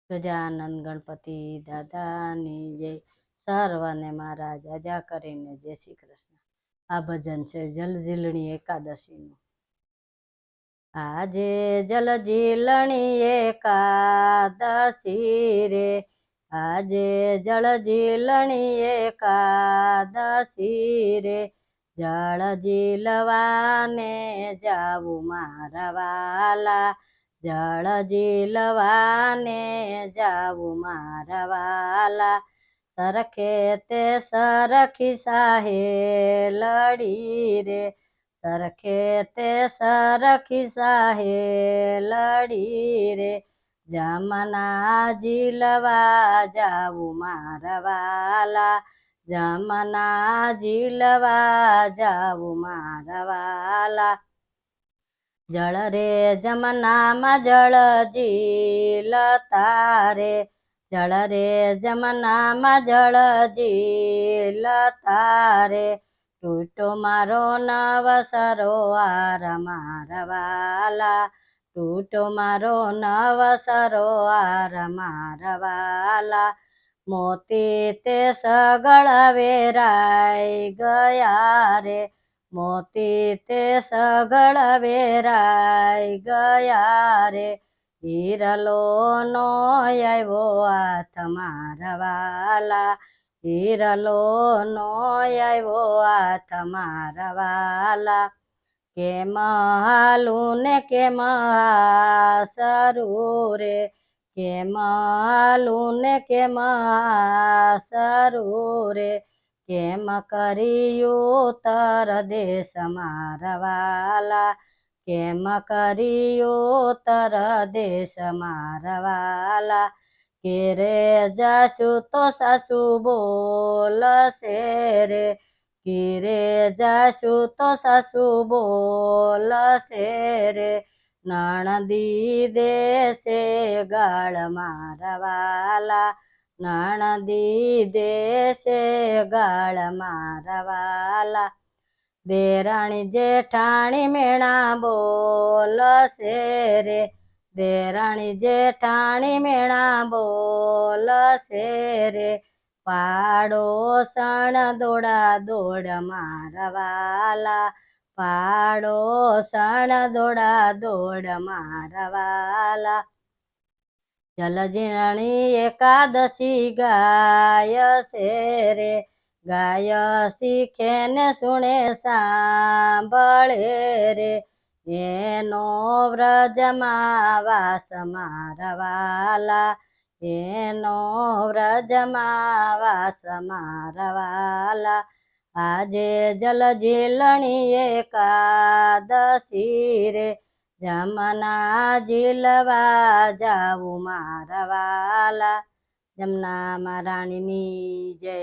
ગજાનંદ ગણપતિ દાદાની જય। સર્વને મારા જાજા કરીને જય શ્રી કૃષ્ણ। આ ભજન છે જલઝીલણી એકાદશીનું। આજે જલઝીલણી એકાદશી રે, આજે જલઝીલણી એકાદશી રે, જળ ઝીલવાને જાવું મારા વાલા, જળ ઝીલવાને જાવું મારા વાલા, સરખે તે સરખી સાહેલડી રે, સરખે તે સરખી સાહેલડી રે, જમના ઝીલવા જાવું મારા વાલા, જમના ઝીલવા જાવું મારા વાલા, જળ રે જમનામાં જળ ઝીલતા રે, જળ રે જમનામાં જળ ઝીલતા રે, તૂટો મારો નવસરો આર મારા વાલા, તૂટો મારો નવસરો આર મારા વાલા, મોતી તે સગળ વેરાઈ ગયા રે, મોતી તે સગળ વેરાઈ ગયા રે, હીરલો નો આવ્યો હાથ મારા વાલા, હીરલો નો આવ્યો હાથ મારા વાલા, કેમ હાલું ને કેમ હાસરું રે, કેમ હાલું ને કેમ હાસરું રે, કેમ કર્યું તર દેશ મારા વાલા, કેમ કર્યું તર દેશ મારા વાલા, કેરે જાશું તો સાસુ બોલશે રે, કેરે જાશું તો સાસુ બોલશે રે, નણદી દેશે ગાળ મારા વાલા, નણદી દેશે ગાળ મારા વાલા, દેરાણી જેઠાણી મેણા બોલશે રે, દેરાણી જેઠાણી મેણા બોલશે રે, પાડોસણ દોડા દોડ મારા વાલા, પાડોસણ દોડા દોડ મારા વાલા, જલઝીલણી એકાદશી ગાય છે રે, ગાય શીખે ને સુણે સાંભળે રે, એનો વ્રજમાં વાસ મારા વાલા, એનો વ્રજમાં વાસ મારા વાલા, આજે જલઝીલણી એકાદશી રે, જમના ઝીલવા જાવું મારા વાલા, જમના મહારાણીની જય।